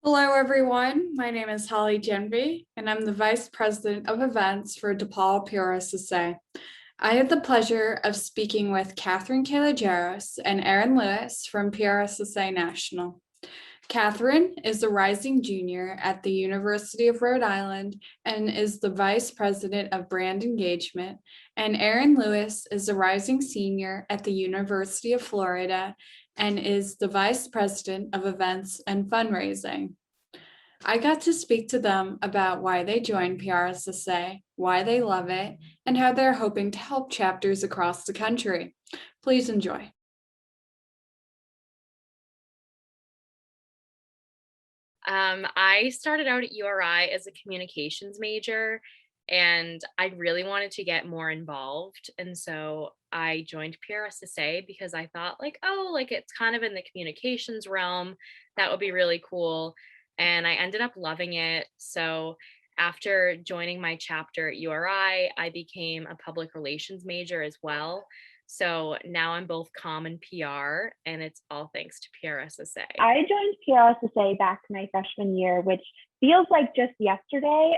Hello, everyone. My name is Holly Jenvey, and I'm the Vice President of Events for DePaul PRSSA. I had the pleasure of speaking with Catherine Kalogeros and Erin Lewis from PRSSA National. Catherine is a rising junior at the University of Rhode Island and is the Vice President of Brand Engagement, and Erin Lewis is a rising senior at the University of Florida and is the Vice President of Events and Fundraising. I got to speak to them about why they joined PRSSA, why they love it, and how they're hoping to help chapters across the country. Please enjoy. I started out at URI as a communications major, and I really wanted to get more involved. And so I joined PRSSA because I thought, like, oh, like it's kind of in the communications realm. That would be really cool. And I ended up loving it. So after joining my chapter at URI, I became a public relations major as well. So now I'm both comm and PR, and it's all thanks to PRSSA. I joined PRSSA back my freshman year, which feels like just yesterday,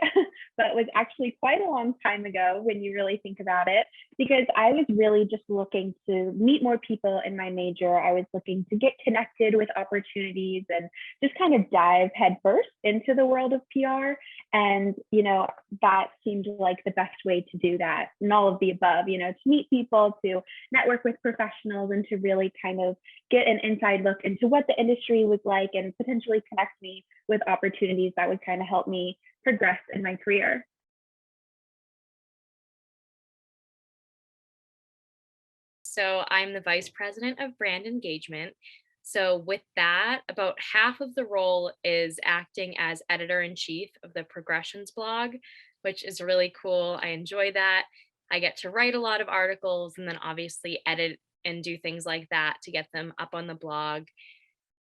but was actually quite a long time ago when you really think about it, because I was really just looking to meet more people in my major. I was looking to get connected with opportunities and just kind of dive headfirst into the world of PR. And, that seemed like the best way to do that, and all of the above, to meet people, to network with professionals, and to really kind of get an inside look into what the industry was like and potentially connect me with opportunities that would kind of help me progress in my career. So I'm the vice president of brand engagement. So with that, about half of the role is acting as editor in chief of the Progressions blog, which is really cool. I enjoy that. I get to write a lot of articles and then obviously edit and do things like that to get them up on the blog.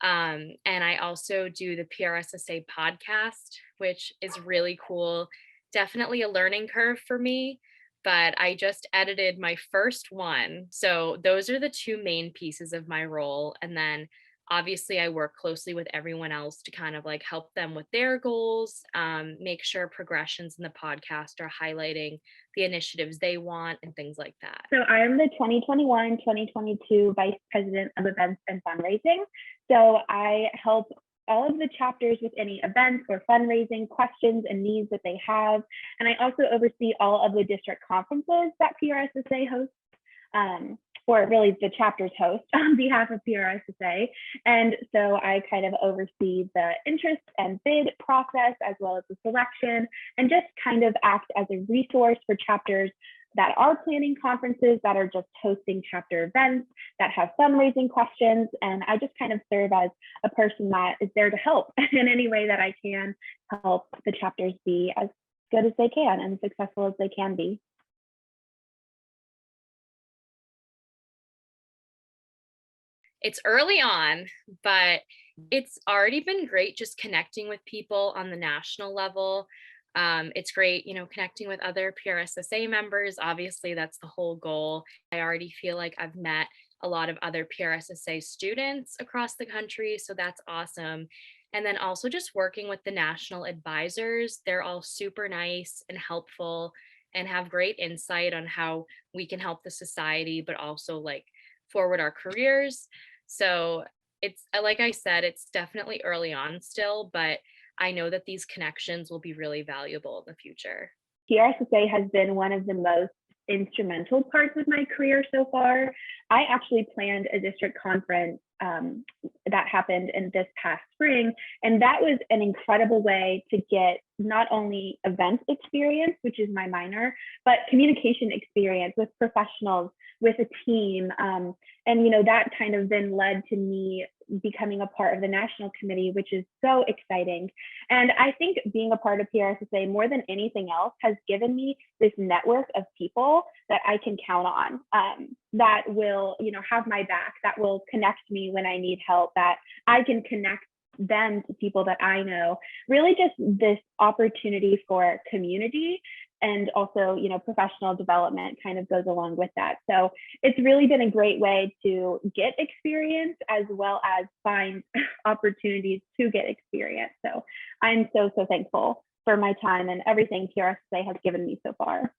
And I also do the PRSSA podcast, which is really cool. Definitely a learning curve for me, but I just edited my first one. So those are the two main pieces of my role. And then obviously I work closely with everyone else to kind of like help them with their goals, make sure progressions in the podcast are highlighting the initiatives they want and things like that. So I am the 2021-2022 Vice President of Events and Fundraising. So I help all of the chapters with any events or fundraising questions and needs that they have. And I also oversee all of the district conferences that PRSSA hosts, or really the chapters host on behalf of PRSSA. And so I kind of oversee the interest and bid process, as well as the selection, and just kind of act as a resource for chapters that are planning conferences, that are just hosting chapter events, that have fundraising questions. And I just kind of serve as a person that is there to help in any way that I can help the chapters be as good as they can and successful as they can be. It's early on, but it's already been great just connecting with people on the national level. It's great, connecting with other PRSSA members. Obviously, that's the whole goal. I already feel like I've met a lot of other PRSSA students across the country, so that's awesome. And then also just working with the national advisors. They're all super nice and helpful and have great insight on how we can help the society, but also like forward our careers. So it's like I said, it's definitely early on still, but I know that these connections will be really valuable in the future. PRSSA has been one of the most instrumental parts of my career so far. I actually planned a district conference that happened in this past spring, and that was an incredible way to get not only event experience, which is my minor, but communication experience with professionals, with a team. And that kind of then led to me becoming a part of the national committee, which is so exciting. And I think being a part of PRSSA more than anything else has given me this network of people that I can count on, that will, have my back, that will connect me when I need help, that I can connect them to people that I know. Really just this opportunity for community and also, professional development kind of goes along with that. So it's really been a great way to get experience as well as find opportunities to get experience. So I'm so thankful for my time and everything PRSSA has given me so far.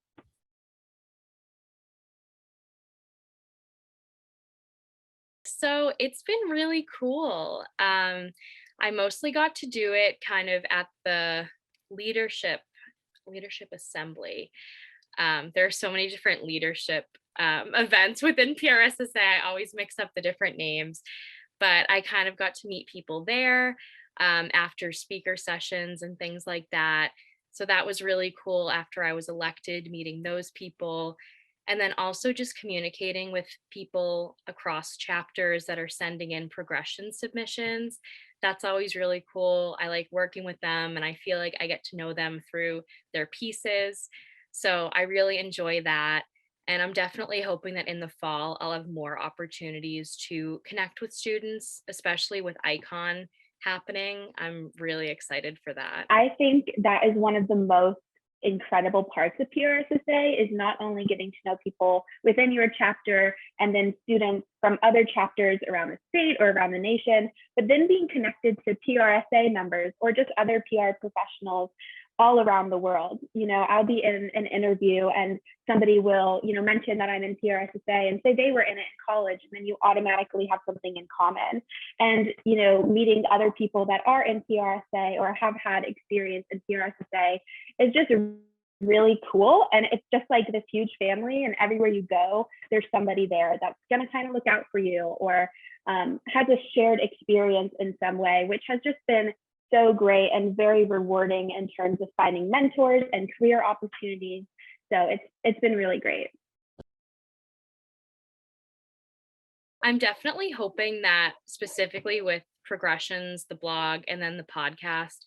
So it's been really cool. I mostly got to do it kind of at the leadership assembly. There are so many different leadership events within PRSSA. I always mix up the different names, but I kind of got to meet people there after speaker sessions and things like that. So that was really cool after I was elected, meeting those people. And then also just communicating with people across chapters that are sending in progression submissions. That's always really cool. I like working with them and I feel like I get to know them through their pieces. So I really enjoy that. And I'm definitely hoping that in the fall, I'll have more opportunities to connect with students, especially with ICON happening. I'm really excited for that. I think that is one of the most incredible parts of PRSSA is not only getting to know people within your chapter and then students from other chapters around the state or around the nation, but then being connected to PRSA members or just other PR professionals all around the world. I'll be in an interview and somebody will, mention that I'm in PRSSA and say they were in it in college, and then you automatically have something in common. And, meeting other people that are in PRSA or have had experience in PRSSA is just really cool. And it's just like this huge family, and everywhere you go, there's somebody there that's going to kind of look out for you or has a shared experience in some way, which has just been so great and very rewarding in terms of finding mentors and career opportunities. So it's been really great. I'm definitely hoping that specifically with Progressions, the blog, and then the podcast,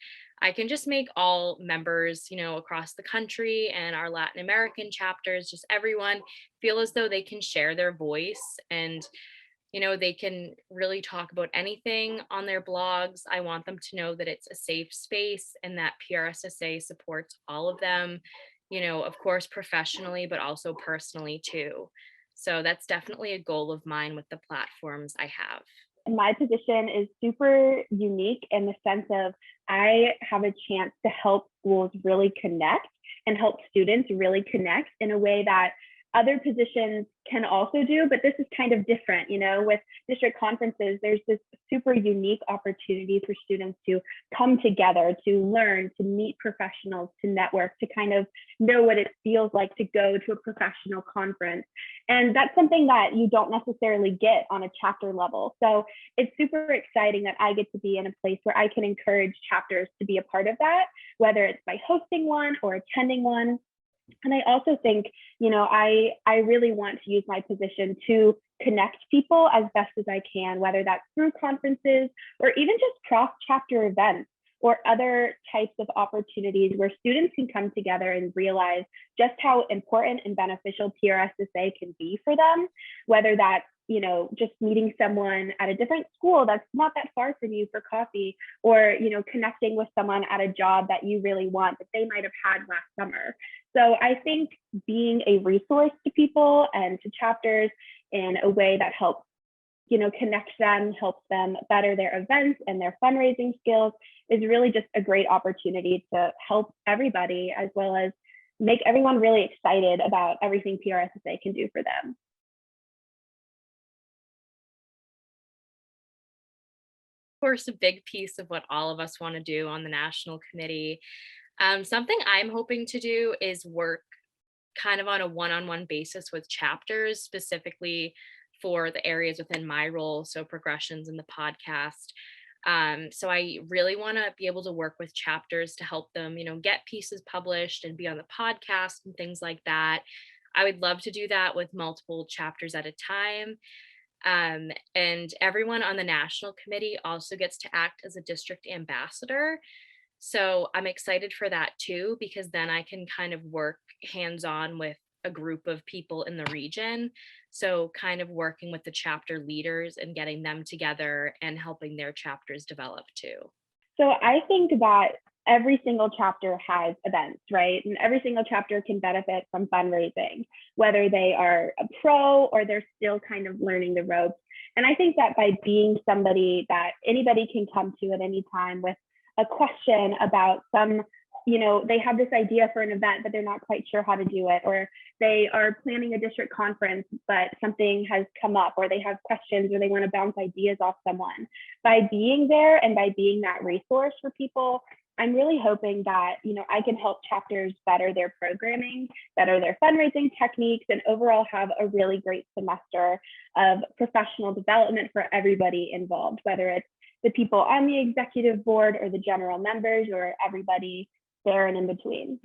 I can just make all members, across the country and our Latin American chapters, just everyone feel as though they can share their voice and they can really talk about anything on their blogs. I want them to know that it's a safe space and that PRSSA supports all of them, of course, professionally, but also personally too. So that's definitely a goal of mine with the platforms I have. My position is super unique in the sense of I have a chance to help schools really connect and help students really connect in a way that other positions can also do, but this is kind of different. With district conferences, there's this super unique opportunity for students to come together, to learn, to meet professionals, to network, to kind of know what it feels like to go to a professional conference. And that's something that you don't necessarily get on a chapter level. So it's super exciting that I get to be in a place where I can encourage chapters to be a part of that, whether it's by hosting one or attending one. And I also think, I really want to use my position to connect people as best as I can, whether that's through conferences or even just cross-chapter events or other types of opportunities where students can come together and realize just how important and beneficial PRSSA can be for them, whether that's just meeting someone at a different school that's not that far from you for coffee, or, connecting with someone at a job that you really want that they might have had last summer. So I think being a resource to people and to chapters in a way that helps, connects them, helps them better their events and their fundraising skills is really just a great opportunity to help everybody, as well as make everyone really excited about everything PRSSA can do for them. Course, a big piece of what all of us want to do on the national committee. Something I'm hoping to do is work kind of on a one-on-one basis with chapters, specifically for the areas within my role, so progressions in the podcast. So I really want to be able to work with chapters to help them, get pieces published and be on the podcast and things like that. I would love to do that with multiple chapters at a time. And everyone on the national committee also gets to act as a district ambassador. So I'm excited for that too, because then I can kind of work hands-on with a group of people in the region. So kind of working with the chapter leaders and getting them together and helping their chapters develop too. So I think that every single chapter has events, right? And every single chapter can benefit from fundraising, whether they are a pro or they're still kind of learning the ropes. And I think that by being somebody that anybody can come to at any time with a question about some, they have this idea for an event, but they're not quite sure how to do it, or they are planning a district conference, but something has come up, or they have questions, or they want to bounce ideas off someone. By being there and by being that resource for people, I'm really hoping that, I can help chapters better their programming, better their fundraising techniques, and overall have a really great semester of professional development for everybody involved, whether it's the people on the executive board or the general members or everybody there and in between.